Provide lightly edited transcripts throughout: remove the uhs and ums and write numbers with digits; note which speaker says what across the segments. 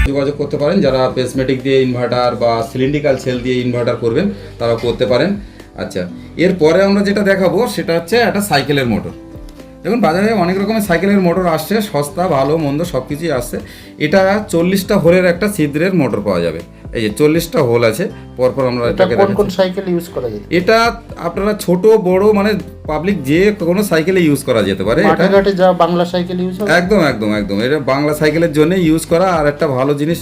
Speaker 1: যোগাযোগ করতে পারেন। যারা পেসমেটিক দিয়ে ইনভার্টার বা সিলিন্ড্রিক্যাল সেল দিয়ে ইনভার্টার করবেন তারা করতে পারেন। আচ্ছা, এরপরে আমরা যেটা দেখাবো সেটা হচ্ছে একটা সাইকেলের মোটর। দেখুন বাজারে অনেক রকমের সাইকেলের মোটর আসছে, সস্তা ভালো মন্দ সব কিছুই আসছে। এটা 40টা হোলের একটা ছিদ্রের মোটর পাওয়া যাবে। এই যে 40টা হোল আছে, পরপর আমরা এটাকে
Speaker 2: কোন সাইকেল ইউজ করা যায়?
Speaker 1: এটা আপনারা ছোট বড় মানে পাবলিক যে কোনো সাইকেলে ইউজ করা যেতে পারে। এটা
Speaker 2: মাঠে যা বাংলা সাইকেল ইউজ হয়
Speaker 1: একদম একদম একদম এটা বাংলা সাইকেলের জন্য ইউজ করা। আর একটা ভালো জিনিস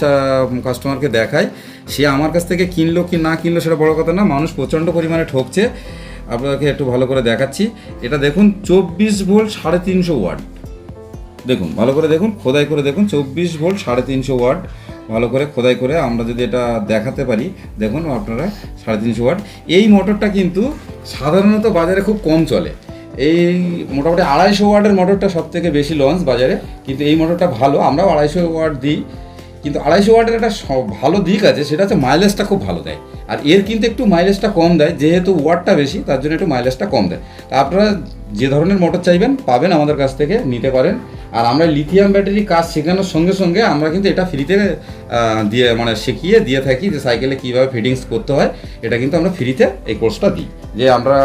Speaker 1: কাস্টমারকে দেখায়, সে আমার কাছ থেকে কিনলো কি না কিনলো সেটা বড় কথা না, মানুষ প্রচণ্ড পরিমাণে ঠকছে। আপনাকে একটু ভালো করে দেখাচ্ছি। এটা দেখুন 24 ভোল্ট 350 ওয়াট। দেখুন ভালো করে দেখুন, খোদাই করে দেখুন 24 ভোল্ট 350 ওয়াট। ভালো করে খোদাই করে আমরা যদি এটা দেখাতে পারি, দেখুন আপনারা 350 ওয়াট। এই মোটরটা কিন্তু সাধারণত বাজারে খুব কম চলে। এই মোটামুটি 250 ওয়াটের মোটরটা সব থেকে বেশি লঞ্চ বাজারে, কিন্তু এই মোটরটা ভালো। আমরাও 250 ওয়াট দিই, কিন্তু 250 ওয়াটের একটা ভালো দিক আছে, সেটা হচ্ছে মাইলেজটা খুব ভালো দেয়। আর এর কিন্তু একটু মাইলেজটা কম দেয়, যেহেতু ওয়াটটা বেশি তার জন্য একটু মাইলেজটা কম দেয়। তা আপনারা যে ধরনের মোটর চাইবেন পাবেন, আমাদের কাছ থেকে নিতে পারেন। আর আমরা লিথিয়াম ব্যাটারি কাজ শেখানোর সঙ্গে সঙ্গে আমরা কিন্তু এটা ফ্রিতে দিয়ে মানে শিখিয়ে দিয়ে থাকি, যে সাইকেলে কীভাবে ফিটিংস করতে হয়। এটা কিন্তু আমরা ফ্রিতে এই কোর্সটা দিই, যে আমরা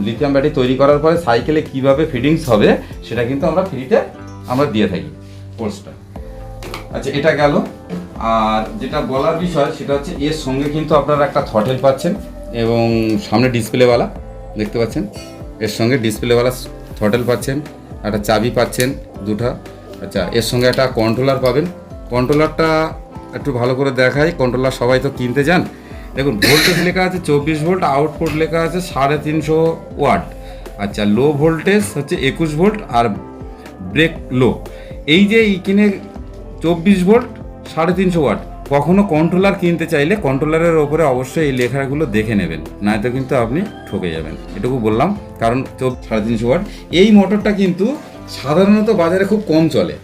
Speaker 1: লিথিয়াম ব্যাটারি তৈরি করার পরে সাইকেলে কীভাবে ফিটিংস হবে সেটা কিন্তু আমরা ফ্রিতে আমরা দিয়ে থাকি কোর্সটা। আচ্ছা, এটা গেল। আর যেটা বলার বিষয় সেটা হচ্ছে এর সঙ্গে কিন্তু আপনারা একটা থ্রটেল পাচ্ছেন এবং সামনে ডিসপ্লেওয়ালা দেখতে পাচ্ছেন, এর সঙ্গে ডিসপ্লেওয়ালা থ্রটেল পাচ্ছেন, একটা চাবি পাচ্ছেন দুটো। আচ্ছা, এর সঙ্গে একটা কন্ট্রোলার পাবেন। কন্ট্রোলারটা একটু ভালো করে দেখাই। কন্ট্রোলার সবাই তো কিনতে যান। দেখুন ভোল্টেজ লেখা আছে 24 ভোল্ট, আউটপুট লেখা আছে 350 ওয়াট। আচ্ছা, লো ভোল্টেজ হচ্ছে 21 ভোল্ট আর ব্রেক লো। এই যে কিনে 24 ভোল্ট 350 ওয়াট, কখনো কন্ট্রোলার কিনতে চাইলে কন্ট্রোলারের ওপরে অবশ্যই এই লেখাগুলো দেখে নেবেন, নয়তো কিন্তু আপনি ঠকে যাবেন। এটুকু বললাম, কারণ 350 ওয়াট এই মোটরটা কিন্তু সাধারণত বাজারে খুব কম চলে।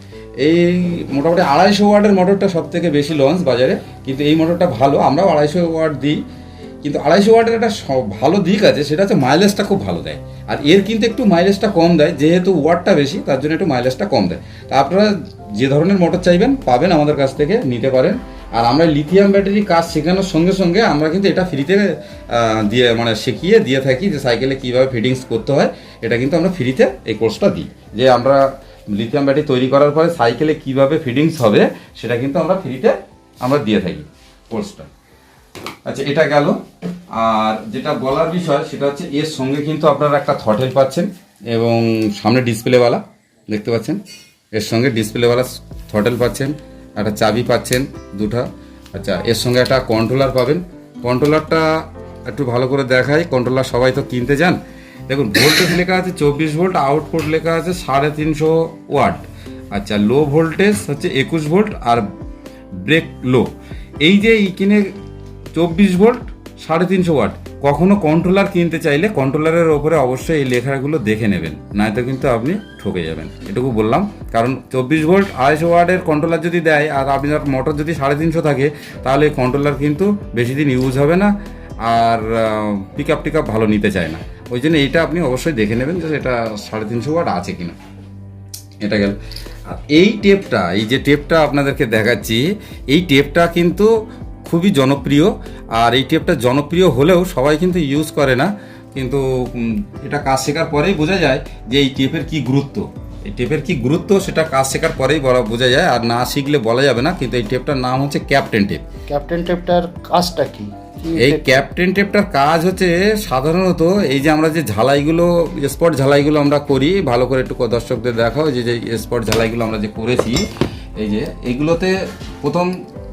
Speaker 1: এই মোটামুটি 250 ওয়াটের মোটরটা সব থেকে বেশি লঞ্চ বাজারে, কিন্তু এই মোটরটা ভালো। আমরাও 250 ওয়াট দিই, কিন্তু 250 ওয়াটের একটা ভালো দিক আছে, সেটা হচ্ছে মাইলেজটা খুব ভালো দেয়। আর এর কিন্তু একটু মাইলেজটা কম দেয়, যেহেতু ওয়াটটা বেশি তার জন্য একটু মাইলেজটা কম দেয়। তা আপনারা যে ধরনের মোটর চাইবেন পাবেন, আমাদের কাছ থেকে নিতে পারেন। আর আমরা লিথিয়াম ব্যাটারি কাজ শেখানোর সঙ্গে সঙ্গে আমরা কিন্তু এটা ফ্রিতে দিয়ে মানে শিখিয়ে দিয়ে থাকি, যে সাইকেলে কীভাবে ফিটিংস করতে হয়। এটা কিন্তু আমরা ফ্রিতে এই কোর্সটা দিই, যে আমরা লিথিয়াম ব্যাটারি তৈরি করার পরে সাইকেলে কীভাবে ফিটিংস হবে সেটা কিন্তু আমরা ফ্রিতে আমরা দিয়ে থাকি কোর্সটা। আচ্ছা, এটা গেল। আর যেটা বলার বিষয় সেটা হচ্ছে এর সঙ্গে কিন্তু আপনারা একটা থ্রটেল পাচ্ছেন এবং সামনে ডিসপ্লেওয়ালা দেখতে পাচ্ছেন, এর সঙ্গে ডিসপ্লেওয়ালা থ্রটেল পাচ্ছেন, একটা চাবি পাচ্ছেন দুটো। আচ্ছা, এর সঙ্গে একটা কন্ট্রোলার পাবেন। কন্ট্রোলারটা একটু ভালো করে দেখাই। কন্ট্রোলার সবাই তো কিনতে যান। দেখুন ভোল্টেজ লেখা আছে 24 ভোল্ট, আউটপুট লেখা আছে 350 ওয়াট। আচ্ছা, লো ভোল্টেজ হচ্ছে 21 ভোল্ট আর ব্রেক লো। এই যে কিনে 24 ভোল্ট 350 ওয়াট, কখনো কন্ট্রোলার কিনতে চাইলে কন্ট্রোলারের ওপরে অবশ্যই এই লেখাগুলো দেখে নেবেন, নয়তো কিন্তু আপনি ঠকে যাবেন। এটুকু বললাম, কারণ 24 ভোল্ট 250 ওয়াটের কন্ট্রোলার যদি দেয় আর আপনার মোটর যদি 350 থাকে, তাহলে এই কন্ট্রোলার কিন্তু বেশি দিন ইউজ হবে না, আর পিক আপ ভালো নিতে চায় না। ওই জন্য এইটা আপনি অবশ্যই দেখে নেবেন যে এটা 350 ওয়াট আছে কিনা। এটা গেল। আর এই টেপটা, এই যে টেপটা আপনাদেরকে দেখাচ্ছি, এই টেপটা কিন্তু খুবই জনপ্রিয়। আর এই টেপটা জনপ্রিয় হলেও সবাই কিন্তু ইউজ করে না, কিন্তু এটা কাজ শেখার পরেই বোঝা যায় যে এই টেপের কি গুরুত্ব। এই টেপের কি গুরুত্ব সেটা কাজ শেখার পরেই বোঝা যায়, আর না শিখলে বলা যাবে না। কিন্তু এই টেপটার নাম হচ্ছে ক্যাপ্টেন টেপ।
Speaker 2: ক্যাপ্টেন টেপটার কাজটা কি?
Speaker 1: এই ক্যাপ্টেন টেপটার কাজ হচ্ছে সাধারণত এই যে আমরা যে ঝালাইগুলো, স্পট ঝালাইগুলো আমরা করি, ভালো করে একটু দর্শকদের দেখাও যে যে স্পট ঝালাইগুলো আমরা যে করেছি, এই যে এগুলোতে প্রথম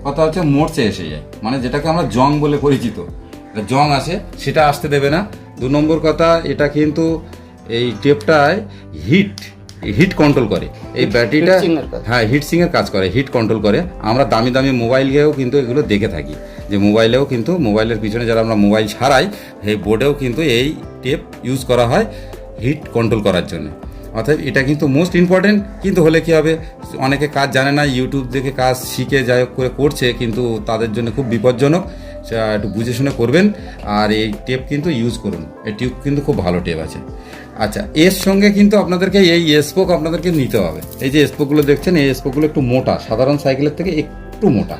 Speaker 1: কথা হচ্ছে মোর্চে এসে যায়, মানে যেটাকে আমরা জং বলে পরিচিত, জং আসে, সেটা আসতে দেবে না। 2 নম্বর কথা, এটা কিন্তু এই টেপটায় হিট কন্ট্রোল করে। এই ব্যাটারিটা হ্যাঁ হিটসিংয়ের কাজ করে, হিট কন্ট্রোল করে। আমরা দামি দামি মোবাইলেও কিন্তু এগুলো দেখে থাকি, যে মোবাইলেও কিন্তু মোবাইলের পিছনে যারা আমরা মোবাইল ছাড়াই, এই বোর্ডেও কিন্তু এই টেপ ইউজ করা হয় হিট কন্ট্রোল করার জন্য। অর্থাৎ এটা কিন্তু মোস্ট ইম্পর্টেন্ট। কিন্তু হলে কী হবে, অনেকে কাজ জানে না, ইউটিউব দেখে কাজ শিখে যাই হোক করে করছে, কিন্তু তাদের জন্য খুব বিপজ্জনক। একটু বুঝে শুনে করবেন। আর এই টেপ কিন্তু ইউজ করুন, এই টিউব কিন্তু খুব ভালো টেপ আছে। আচ্ছা, এর সঙ্গে কিন্তু আপনাদেরকে এই স্পোক আপনাদেরকে নিতে হবে। এই যে স্পোকগুলো দেখছেন, এই স্পোকগুলো একটু মোটা, সাধারণ সাইকেলের থেকে একটু মোটা,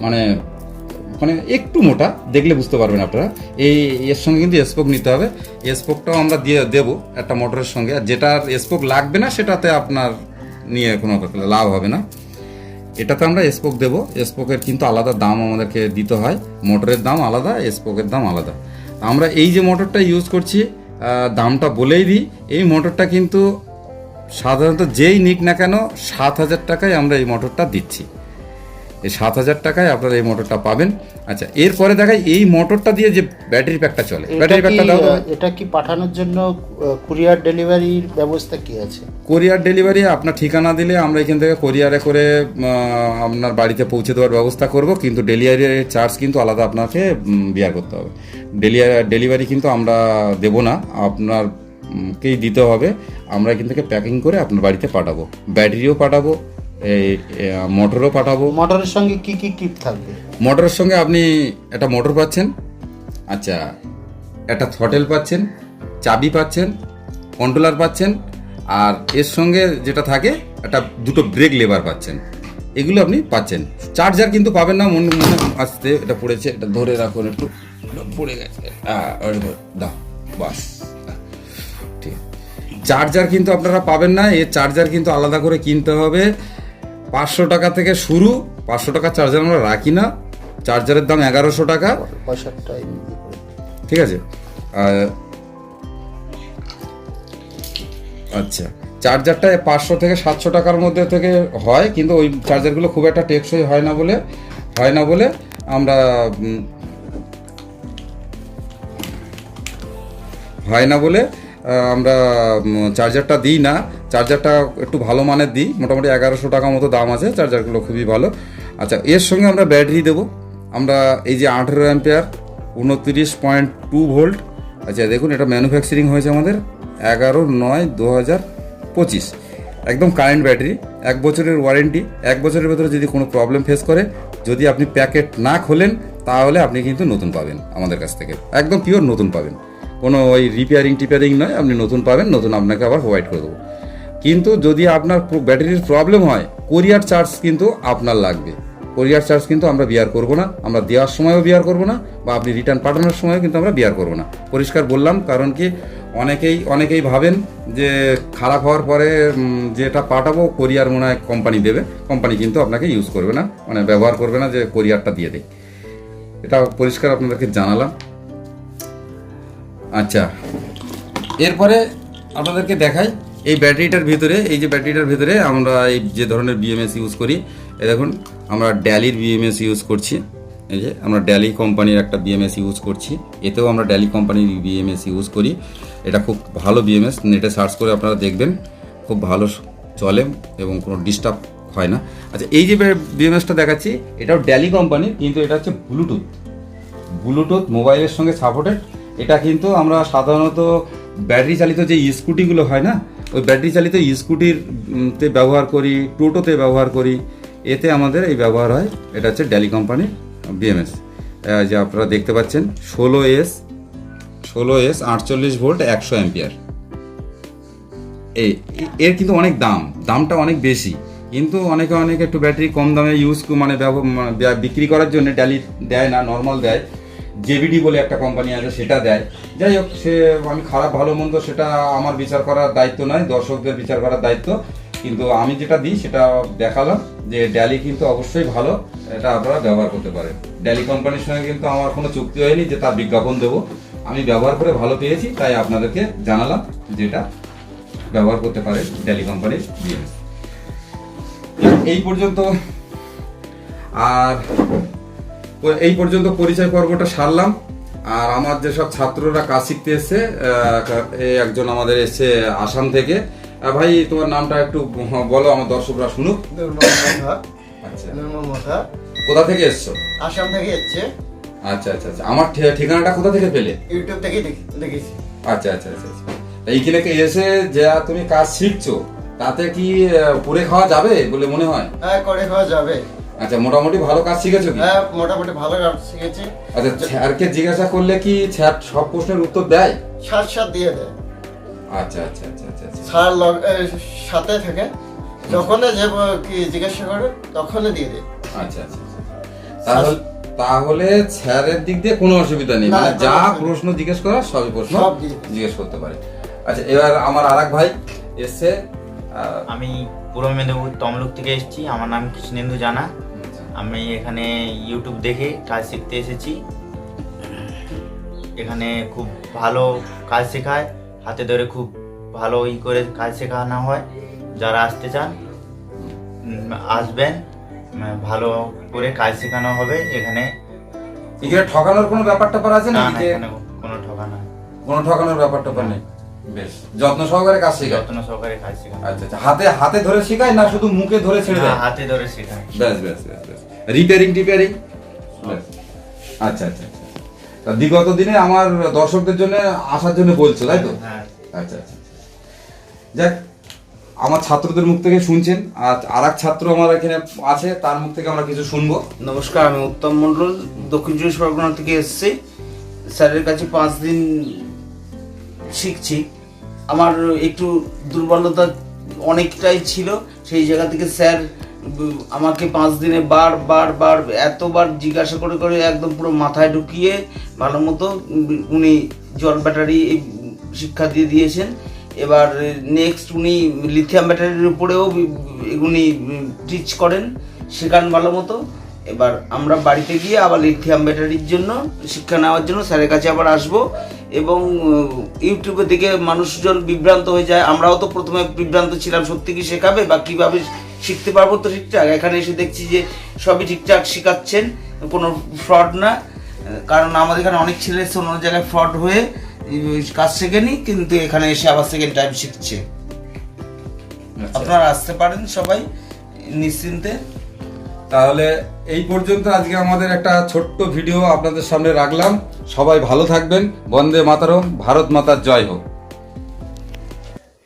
Speaker 1: মানে মানে একটু মোটা, দেখলে বুঝতে পারবেন আপনারা। এর সঙ্গে কিন্তু স্পোক নিতে হবে। স্পোকটাও আমরা দিয়ে দেবো একটা মোটরের সঙ্গে, আর যেটার স্পোক লাগবে না সেটাতে আপনার নিয়ে কোনো লাভ হবে না। এটাতে আমরা স্পোক দেবো, স্পোকের কিন্তু আলাদা দাম আমাদেরকে দিতে হয়, মোটরের দাম আলাদা, স্পোকের দাম আলাদা। আমরা এই যে মোটরটা ইউজ করছি, দামটা বলেই দিই, এই মোটরটা কিন্তু সাধারণত যেই নিক না কেন 7,000 টাকায় আমরা এই মোটরটা দিচ্ছি। এই 7,000 টাকায় আপনারা এই মোটরটা পাবেন। আচ্ছা, এরপরে দেখাই এই মোটরটা দিয়ে যে ব্যাটারি প্যাকটা চলে। ব্যাটারি প্যাকটা দাও তো।
Speaker 2: এটা কি পাঠানোর জন্য কুরিয়ার ডেলিভারির ব্যবস্থা কি আছে?
Speaker 1: কোরিয়ার ডেলিভারি আপনার ঠিকানা দিলে আমরা এখান থেকে কোরিয়ারে করে আপনার বাড়িতে পৌঁছে দেওয়ার ব্যবস্থা করব, কিন্তু ডেলিভারি চার্জ কিন্তু আলাদা আপনাকে বিয়ার করতে হবে। ডেলিভারি কিন্তু আমরা দেব না, আপনারকেই দিতে হবে। আমরা এখান থেকে প্যাকিং করে আপনার বাড়িতে পাঠাবো, ব্যাটারিও পাঠাবো, এই মোটরও পাঠাবো।
Speaker 2: মোটরের সঙ্গে কি কি কিট থাকবে?
Speaker 1: মোটরের সঙ্গে আপনি একটা মোটর পাচ্ছেন, আচ্ছা একটা থ্রটেল পাচ্ছেন, চাবি পাচ্ছেন, কন্ট্রোলার পাচ্ছেন, আর এর সঙ্গে যেটা থাকে একটা দুটো ব্রেক লেবার পাচ্ছেন। এগুলো আপনি পাচ্ছেন। চার্জার কিন্তু পাবেন না, মনে মনে আসতে এটা পড়েছে, এটা ধরে রাখুন, একটু পড়ে গেছে, দাও বাস, ঠিক আছে। চার্জার কিন্তু আপনারা পাবেন না, এর চার্জার কিন্তু আলাদা করে কিনতে হবে। 500 টাকা থেকে শুরু, 500 টাকা চার্জার আমরা রাখি না, চার্জারের দাম 1100 টাকা,
Speaker 2: পয়সাটাই
Speaker 1: ঠিক আছে। আচ্ছা, চার্জারটা 500 থেকে 700 টাকার মধ্যে থেকে হয়, কিন্তু ওই চার্জারগুলো খুব একটা টেকসই হয় না বলে আমরা চার্জারটা দিই না। চার্জারটা একটু ভালো মানের দিই, মোটামুটি 1100 টাকা মতো দাম আছে, চার্জারগুলো খুবই ভালো। আচ্ছা, এর সঙ্গে আমরা ব্যাটারি দেবো। আমরা এই যে 18 অ্যাম্পিয়ার 29.2 ভোল্ট, আচ্ছা দেখুন এটা ম্যানুফ্যাকচারিং হয়েছে আমাদের 11/9/2025, একদম কারেন্ট ব্যাটারি, 1 বছরের ওয়ারেন্টি। 1 বছরের ভেতরে যদি কোনো প্রবলেম ফেস করে, যদি আপনি প্যাকেট না খোলেন, তাহলে আপনি কিন্তু নতুন পাবেন আমাদের কাছ থেকে, একদম পিওর নতুন পাবেন, কোনো ওই টিপিয়ারিং নয়, আপনি নতুন পাবেন, নতুন আপনাকে আবার প্রোভাইড করে দেবো। কিন্তু যদি আপনার ব্যাটারির প্রবলেম হয়, কোরিয়ার চার্জ কিন্তু আপনার লাগবে। কোরিয়ার চার্জ কিন্তু আমরা বিয়ার করব না, আমরা দেওয়ার সময়ও বিয়ার করব না, বা আপনি রিটার্ন পাঠানোর সময়ও কিন্তু আমরা বিয়ার করব না। পরিষ্কার বললাম, কারণ কি অনেকেই ভাবেন যে খারাপ হওয়ার পরে যেটা পাঠাবো কোরিয়ার মনে হয় কোম্পানি দেবে, কোম্পানি কিন্তু আপনাকে ইউজ করবে না, মানে ব্যবহার করবে না, যে কোরিয়ারটা দিয়ে দেয়। এটা পরিষ্কার আপনাদেরকে জানালাম। আচ্ছা, এরপরে আপনাদেরকে দেখাই এই ব্যাটারিটার ভিতরে আমরা এই যে ধরনের বিএমএস ইউজ করি, এই দেখুন আমরা ড্যালির বিএমএস ইউজ করছি। এই যে আমরা ড্যালি কোম্পানির একটা বিএমএস ইউজ করছি, এতেও আমরা ড্যালি কোম্পানির বিএমএস ইউজ করি। এটা খুব ভালো বিএমএস, নেটে সার্চ করে আপনারা দেখবেন, খুব ভালো চলে এবং কোনো ডিস্টার্ব হয় না। আচ্ছা, এই যে বিএমএসটা দেখাচ্ছি, এটাও ড্যালি কোম্পানির, কিন্তু এটা হচ্ছে ব্লুটুথ মোবাইলের সঙ্গে সাপোর্টেড। এটা কিন্তু আমরা সাধারণত ব্যাটারি চালিত যে স্কুটিগুলো হয় না, ওই ব্যাটারি চালিত স্কুটিতে ব্যবহার করি, টোটোতে ব্যবহার করি, এতে আমাদের এই ব্যবহার হয়। এটা হচ্ছে ড্যালি কোম্পানির বিএমএস, যে আপনারা দেখতে পাচ্ছেন 16S 48 ভোল্ট 100 অ্যাম্পিয়ার। এর কিন্তু অনেক দামটা অনেক বেশি, কিন্তু অনেকে একটু ব্যাটারি কম দামে বিক্রি করার জন্য ড্যালি দেয় না, নর্মাল দেয়। জেবিডি বলে একটা কোম্পানি আছে, সেটা দেয়। যাই হোক, আমি খারাপ ভালো মন্দ সেটা আমার বিচার করার দায়িত্ব নয়, দর্শকদের বিচার করার দায়িত্ব। কিন্তু আমি যেটা দিই সেটা দেখালাম, যে ড্যালি কিন্তু অবশ্যই ভালো, এটা আপনারা ব্যবহার করতে পারেন। ড্যালি কোম্পানির সঙ্গে কিন্তু আমার কোনো চুক্তি হয়নি যে তার বিজ্ঞাপন দেবো, আমি ব্যবহার করে ভালো পেয়েছি, তাই আপনাদেরকে জানালাম যেটা ব্যবহার করতে পারে ড্যালি কোম্পানির বিএমএস। এই পর্যন্ত পরিচয় পর্বটা সারলাম। আর আমার যেসব ছাত্ররা কাজ শিখতে এসছে, একজন আমাদের এসছে আসাম থেকে। ভাই, তোমার নামটা একটু বলো, আমার দর্শকরা শুনুক। আচ্ছা, কোথা থেকে এসছো?
Speaker 3: আসাম থেকে এসছে।
Speaker 1: আচ্ছা, আমার ঠিকানাটা কোথা থেকে পেলে?
Speaker 3: ইউটিউব থেকে দেখেছি।
Speaker 1: আচ্ছা, এইখানে এসে যে তুমি কাজ শিখছো, তাতে কি করে খাওয়া যাবে বলে মনে হয়?
Speaker 3: হ্যাঁ, করে খাওয়া যাবে।
Speaker 1: আচ্ছা, মোটামুটি ভালো কাজ শিখেছো কি?
Speaker 3: হ্যাঁ, মোটামুটি ভালো কাজ শিখেছি।
Speaker 1: আচ্ছা, স্যারকে জিজ্ঞাসা করলে কি স্যার সব প্রশ্নের উত্তর দেয়?
Speaker 3: সাথে দিয়ে দেয়।
Speaker 1: আচ্ছা।
Speaker 3: স্যার সাথে থেকে যখনই যে কি জিজ্ঞাসা করে তখনই দিয়ে দেয়।
Speaker 1: আচ্ছা আচ্ছা আচ্ছা। তাহলে স্যারের দিক দিয়ে কোনো অসুবিধা নেই,
Speaker 3: না,
Speaker 1: মানে
Speaker 3: কোনো
Speaker 1: যা
Speaker 3: অসুবিধা
Speaker 1: প্রশ্ন জিজ্ঞেস করার সবই প্রশ্ন
Speaker 3: সব
Speaker 1: জিজ্ঞেস করতে পারে। আচ্ছা, এবার আমার আরেক ভাই এসছে।
Speaker 4: আমি পূর্ব মেদিনীপুর তমলুক থেকে এসেছি। আমার নাম কৃষ্ণেন্দু জানা। আমি এখানে ইউটিউব দেখে কাজ শিখতে এসেছি। এখানে খুব ভালো কাজ শেখায়, হাতে ধরে খুব ভালো করে কাজ শেখানো হয়। যারা আসতে চান আসবেন, ভালো করে কাজ শেখানো হবে এখানে।
Speaker 1: এখানে ঠকানোর কোনো ব্যাপার ট্যাপার আছে
Speaker 4: না,
Speaker 1: নাকি?
Speaker 4: এখানে কোনো
Speaker 1: ঠকানোর ব্যাপার ট্যাপার নেই। বেশ, যত্ন সহকারে কাজ শেখায়।
Speaker 4: যত্ন সহকারে কাজ শেখানো।
Speaker 1: আচ্ছা আচ্ছা, হাতে ধরে শেখায় না শুধু মুখে ধরে ছেড়ে দেয়?
Speaker 4: হাতে ধরে শেখায়।
Speaker 1: বেশ বেশ বেশ বেশ। রিপেয়ারিং টিপেয়ারিং? আচ্ছা আচ্ছা আচ্ছা। তা বিগত দিনে আমার দর্শকদের জন্য আসার জন্য বলছো, তাই তো?
Speaker 4: হ্যাঁ।
Speaker 1: আচ্ছা আচ্ছা। যাক, আমার ছাত্রদের মুখ থেকে শুনছেন, আর এক ছাত্র আমার এখানে আছে, তার মুখ থেকে আমরা কিছু শুনবো।
Speaker 5: নমস্কার, আমি উত্তম মণ্ডল, দক্ষিণ চব্বিশ পরগনা থেকে এসেছি। স্যারের কাছে 5 দিন শিখছি। আমার একটু দুর্বলতা অনেকটাই ছিল, সেই জায়গা থেকে স্যার আমাকে 5 দিনে বার এতবার জিজ্ঞাসা করে করে একদম পুরো মাথায় ঢুকিয়ে ভালো মতো উনি জল ব্যাটারি শিক্ষা দিয়ে দিয়েছেন। এবার নেক্সট উনি লিথিয়াম ব্যাটারির উপরেও উনি টিচ করেন, শেখান ভালো মতো। এবার আমরা বাড়িতে গিয়ে আবার লিথিয়াম ব্যাটারির জন্য শিক্ষা নেওয়ার জন্য স্যারের কাছে আবার আসব। এবং ইউটিউবে দেখে মানুষজন বিভ্রান্ত হয়ে যায়, আমরাও তো প্রথমে বিভ্রান্ত ছিলাম, সত্যি কি শেখাবে বা কীভাবে শিখতে পারবো তো ঠিকঠাক। এখানে এসে দেখছি যে সবই ঠিকঠাক শেখাচ্ছেন, কোনো ফ্রড না। কারণ আমাদের এখানে অনেক ছেলে এসে অন্য জায়গায় ফ্রড হয়ে কাজ শেখেনি, কিন্তু এখানে এসে আবার সেকেন্ড টাইম শিখছে। আপনারা আসতে পারেন সবাই নিশ্চিন্তে।
Speaker 1: তাহলে এই পর্যন্ত আজকে আমাদের একটা ছোট্ট ভিডিও আপনাদের সামনে রাখলাম। সবাই ভালো থাকবেন। বন্দে মাতরম। ভারত মাতার জয় হোক।